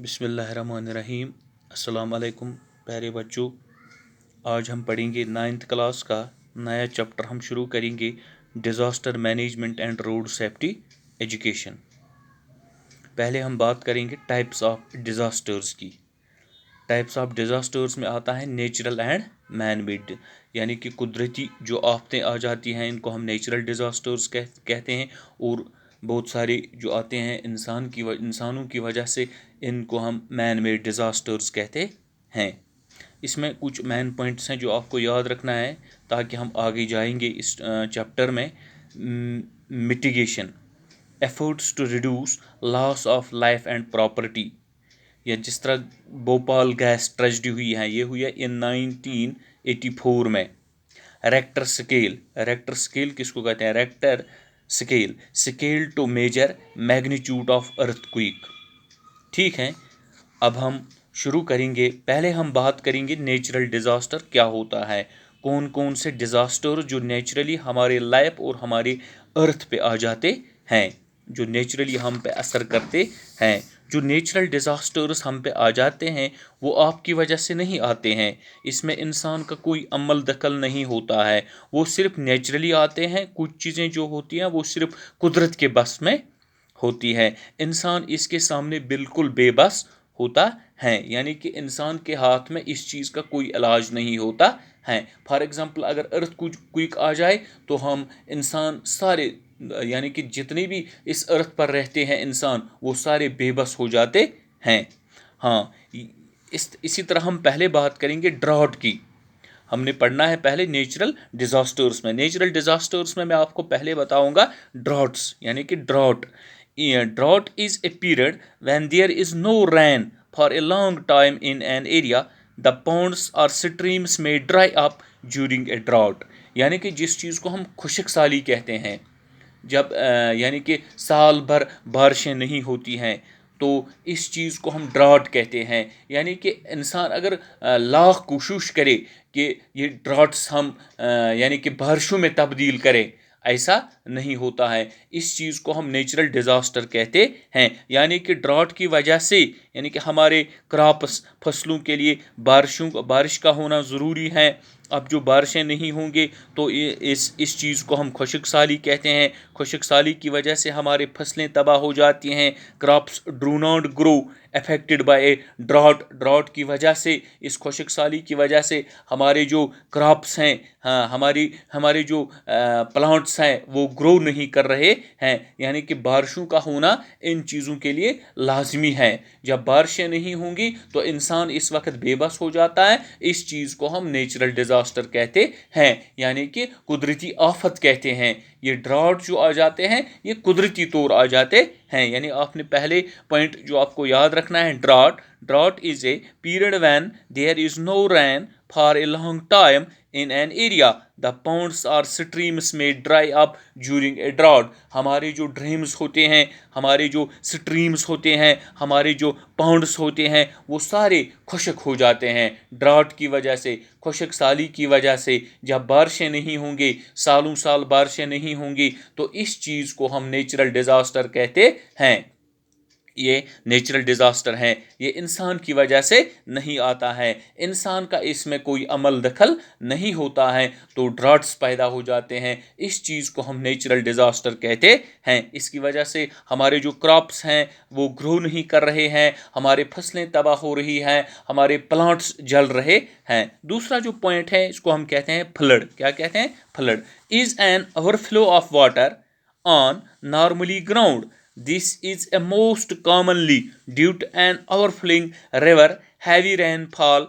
बिस्मिल्लाहिर्रहमानिर्रहीम। अस्सलाम वालेकुम प्यारे बच्चों। आज हम पढ़ेंगे 9th क्लास का नया चैप्टर। हम शुरू करेंगे disaster management and road safety education. पहले हम बात करेंगे टाइप्स ऑफ डिज़ास्टर्स की। टाइप्स ऑफ डिज़ास्टर्स में आता है नेचुरल एंड मैन मेड, यानी कि कुदरती जो आफतें आ जाती हैं इनको हम नेचुरल डिज़ास्टर्स कहते हैं, और बहुत सारे जो आते हैं इंसानों की वजह से इनको हम मैन मेड डिज़ास्टर्स कहते हैं। इसमें कुछ मैन पॉइंट्स हैं जो आपको याद रखना है ताकि हम आगे जाएंगे इस चैप्टर में। Mitigation, efforts to reduce loss of life and property, या जिस तरह भोपाल गैस ट्रेजिडी हुई है, ये हुई है इन 1984 में। रेक्टर स्केल, रेक्टर स्केल किसको कहते हैं? Richter scale, scale to measure magnitude of earthquake. ठीक है, अब हम शुरू करेंगे। पहले हम बात करेंगे नेचुरल डिज़ास्टर क्या होता है, कौन कौन से डिज़ास्टर जो नेचुरली हमारे लाइफ और हमारे अर्थ पे आ जाते हैं, जो नेचुरली हम पे असर करते हैं। जो नेचुरल डिज़ास्टर्स हम पे आ जाते हैं वो आपकी वजह से नहीं आते हैं, इसमें इंसान का कोई अमल दखल नहीं होता है, वो सिर्फ नेचुरली आते हैं। कुछ चीज़ें जो होती हैं वो सिर्फ कुदरत के बस में होती है, इंसान इसके सामने बिल्कुल बेबस होता है, यानी कि इंसान के हाथ में इस चीज़ का कोई इलाज नहीं होता है। फॉर एग्जांपल अगर अर्थ क्विक आ जाए तो हम इंसान सारे, यानी कि जितने भी इस अर्थ पर रहते हैं इंसान, वो सारे बेबस हो जाते हैं। हाँ, इसी तरह हम पहले बात करेंगे ड्राउट की। हमने पढ़ना है पहले नेचुरल डिज़ास्टर्स में। नेचुरल डिज़ास्टर्स में मैं आपको पहले बताऊंगा ड्राउट्स, यानी कि drought. Drought is a period when there is no rain for a long time in an area. The ponds or streams may dry up during a drought. यानी कि जिस चीज़ को हम खुशक साली कहते हैं, जब यानी कि साल भर बारिशें नहीं होती हैं, तो इस चीज़ को हम ड्राउट कहते हैं। यानी कि इंसान अगर लाख कोशिश करे कि ये ड्राउट्स हम यानी कि बारिशों में तब्दील करें, ऐसा नहीं होता है। इस चीज़ को हम नेचुरल डिज़ास्टर कहते हैं। यानी कि ड्राउट की वजह से, यानी कि हमारे क्रॉप्स फसलों के लिए बारिश का होना ज़रूरी है। अब जो बारिशें नहीं होंगे तो इस चीज़ को हम खुशक साली कहते हैं। खुशक साली की वजह से हमारे फसलें तबाह हो जाती हैं। Crops do not grow affected by A drought. Drought की वजह से, इस खुशक साली की वजह से हमारे जो क्रॉप्स हैं, हाँ, हमारे जो प्लांट्स हैं वो ग्रो नहीं कर रहे हैं। यानी कि बारिशों का होना इन चीज़ों के लिए लाजमी है। जब बारिशें नहीं होंगी तो इंसान इस वक्त बेबस हो जाता है। इस चीज़ को हम नेचुरल डिज़ास्टर कहते हैं, यानी कि कुदरती आफत कहते हैं। ये ड्राउट जो आ जाते हैं ये कुदरती तौर आ जाते हैं। यानी आपने पहले पॉइंट जो आपको याद रखना है, drought is a period when there is no rain for a long time in an area. The ponds or streams may dry up during a drought. हमारे जो ड्रीम्स होते हैं, हमारे जो स्ट्रीम्स होते हैं, हमारे जो पॉन्ड्स होते हैं, वो सारे खुशक हो जाते हैं ड्राउट की वजह से, खुशक साली की वजह से। जब बारिशें नहीं होंगी, सालों साल बारिशें नहीं होंगी, तो इस चीज़ को हम नेचुरल डिज़ास्टर कहते हैं। ये नेचुरल डिज़ास्टर हैं, ये इंसान की वजह से नहीं आता है, इंसान का इसमें कोई अमल दखल नहीं होता है, तो ड्राउट्स पैदा हो जाते हैं। इस चीज़ को हम नेचुरल डिज़ास्टर कहते हैं। इसकी वजह से हमारे जो क्रॉप्स हैं वो ग्रो नहीं कर रहे हैं, हमारे फसलें तबाह हो रही हैं, हमारे प्लांट्स जल रहे हैं। दूसरा जो पॉइंट है इसको हम कहते हैं फ्लड। क्या कहते हैं? Flood is an overflow of water on normally ground. This is a most commonly due to an overflowing river, heavy rainfall,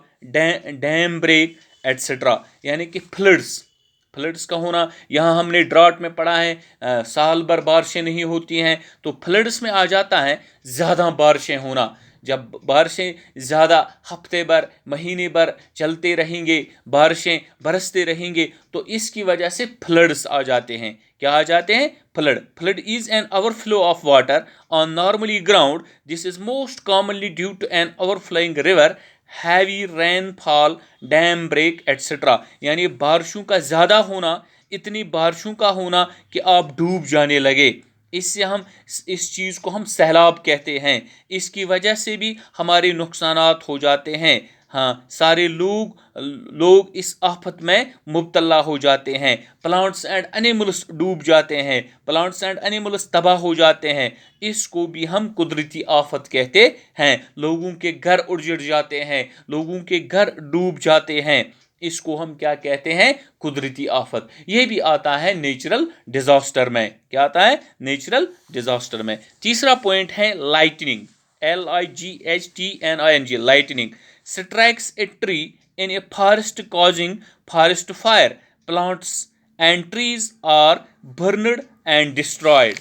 dam break, etc. यानी कि फ्लड्स का होना, यहाँ हमने ड्राउट में पढ़ा है साल भर बारिशें नहीं होती हैं, तो फ्लड्स में आ जाता है ज़्यादा बारिशें होना। जब बारिशें ज़्यादा हफ्ते भर महीने भर चलते रहेंगे, बारिशें बरसते रहेंगे, तो इसकी वजह से फ्लड्स आ जाते हैं। क्या आ जाते हैं? Flood is an overflow of water on normally ground. This is most commonly due to an overflowing river, heavy rainfall, dam break et cetera. यानी बारिशों का ज़्यादा होना, इतनी बारिशों का होना कि आप डूब जाने लगे, इससे हम इस चीज़ को हम सैलाब कहते हैं। इसकी वजह से भी हमारे नुकसानात हो जाते हैं। हाँ, सारे लोग इस आफत में मुब्तला हो जाते हैं। प्लांट्स एंड एनिमल्स डूब जाते हैं, प्लांट्स एंड एनिमल्स तबाह हो जाते हैं। इसको भी हम कुदरती आफत कहते हैं। लोगों के घर उजड़ जाते हैं, लोगों के घर डूब जाते हैं। इसको हम क्या कहते हैं? कुदरती आफत। ये भी आता है नेचुरल डिजास्टर में। क्या आता है? नेचुरल डिजास्टर में। तीसरा पॉइंट है lightning, LIGHTNING, lightning strikes a tree in a forest causing forest fire. Plants and trees are burned and destroyed.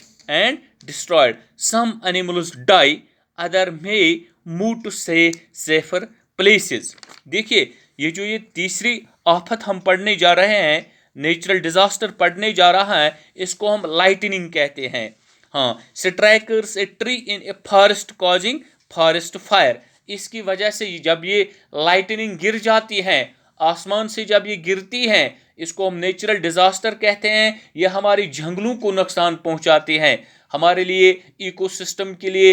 Some animals die, other may move to safer places. देखिए, ये तीसरी आफत हम पढ़ने जा रहे हैं, नेचुरल डिजास्टर पढ़ने जा रहा है, इसको हम लाइटनिंग कहते हैं। हाँ, strikers A tree in a forest causing forest fire. इसकी वजह से जब ये लाइटनिंग गिर जाती है, आसमान से जब ये गिरती है, इसको हम नेचुरल डिजास्टर कहते हैं। ये हमारी जंगलों को नुकसान पहुंचाती हैं। हमारे लिए, इकोसिस्टम के लिए,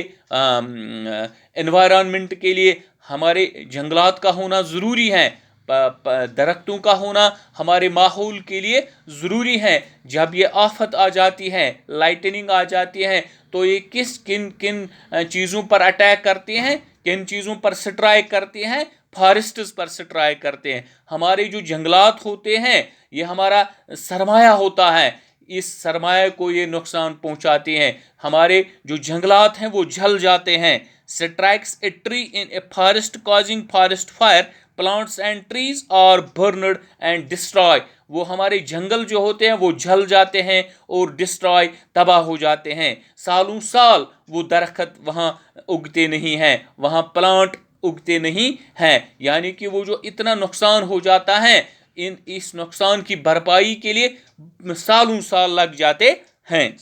एनवायरनमेंट के लिए हमारे जंगलात का होना ज़रूरी है। दरख्तों का होना हमारे माहौल के लिए ज़रूरी है। जब ये आफत आ जाती है, लाइटनिंग आ जाती है, तो ये किन किन चीज़ों पर अटैक करती हैं, किन चीज़ों पर स्ट्राइक करती हैं? फॉरेस्ट्स पर स्ट्राइक करते हैं। हमारे जो जंगलात होते हैं, ये हमारा सरमाया होता है, इस सरमाया को ये नुकसान पहुंचाते हैं। हमारे जो जंगलात हैं वो जल जाते हैं। Strikes a tree in a forest causing forest fire, plants and trees are burned and destroy. वो हमारे जंगल जो होते हैं वो जल जाते हैं और डिस्ट्रॉय, तबाह हो जाते हैं। सालों साल वो दरख्त वहाँ उगते नहीं हैं, वहाँ प्लांट उगते नहीं हैं। यानी कि वो जो इतना नुकसान हो जाता है, इस नुकसान की भरपाई के लिए सालों साल लग जाते हैं।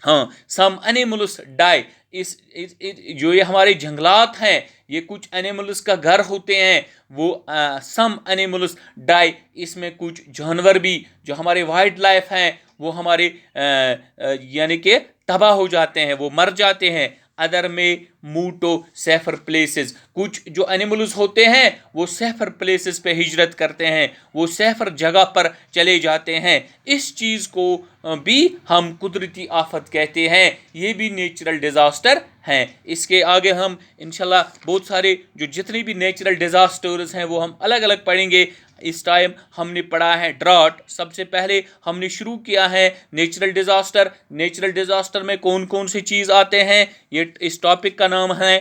हाँ, सम एनिमल्स डाई। जो ये हमारे जंगलात हैं, ये कुछ एनिमल्स का घर होते हैं। वो सम एनिमल्स डाई, इसमें कुछ जानवर भी जो हमारे वाइल्ड लाइफ हैं वो हमारे यानी कि तबाह हो जाते हैं, वो मर जाते हैं। अदर में मूव टू सेफर प्लेसेस। कुछ जो एनिमल्स होते हैं वो सेफर प्लेसेस पे हिजरत करते हैं, वो सेफर जगह पर चले जाते हैं। इस चीज़ को भी हम कुदरती आफत कहते हैं। ये भी नेचुरल डिज़ास्टर हैं। इसके आगे हम इंशाल्लाह बहुत सारे जो जितने भी नेचुरल डिज़ास्टर्स हैं वो हम अलग अलग पढ़ेंगे। इस टाइम हमने पढ़ा है ड्राट। सबसे पहले हमने शुरू किया है नेचुरल डिज़ास्टर। नेचुरल डिज़ास्टर में कौन कौन सी चीज़ आते हैं, ये इस टॉपिक का नाम है।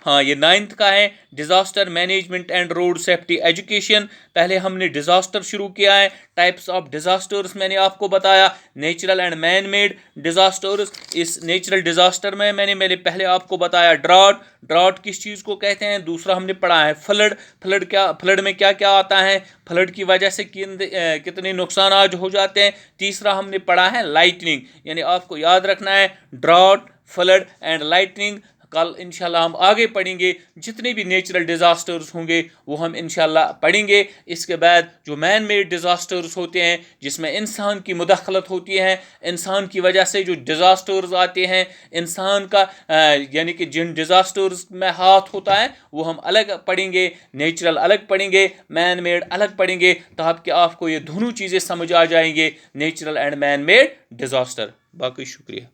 हाँ, ये 9th का है, disaster management and road safety education. पहले हमने डिज़ास्टर शुरू किया है, टाइप्स ऑफ डिज़ास्टर्स मैंने आपको बताया, natural and man made disasters. इस नेचुरल डिज़ास्टर में मैंने पहले आपको बताया ड्राउट किस चीज़ को कहते हैं। दूसरा हमने पढ़ा है फ्लड में क्या क्या आता है, फ्लड की वजह से कितने नुकसान आज हो जाते हैं। तीसरा हमने पढ़ा है लाइटनिंग, यानी आपको याद रखना है ड्राउट, फ्लड एंड लाइटनिंग। कल इंशाल्लाह हम आगे पढ़ेंगे, जितने भी नेचुरल डिज़ास्टर्स होंगे वो हम इंशाल्लाह पढ़ेंगे। इसके बाद जो मैन मेड डिज़ास्टर्स होते हैं, जिसमें इंसान की मुदखलत होती है, इंसान की वजह से जो डिज़ास्टर्स आते हैं, इंसान का यानी कि जिन डिज़ास्टर्स में हाथ होता है वो हम अलग पढ़ेंगे, नेचुरल अलग पढ़ेंगे, मैन मेड अलग पढ़ेंगे, ताकि आपको ये दोनों चीज़ें समझ आ जाएंगे, natural and man made disaster. बाकी शुक्रिया।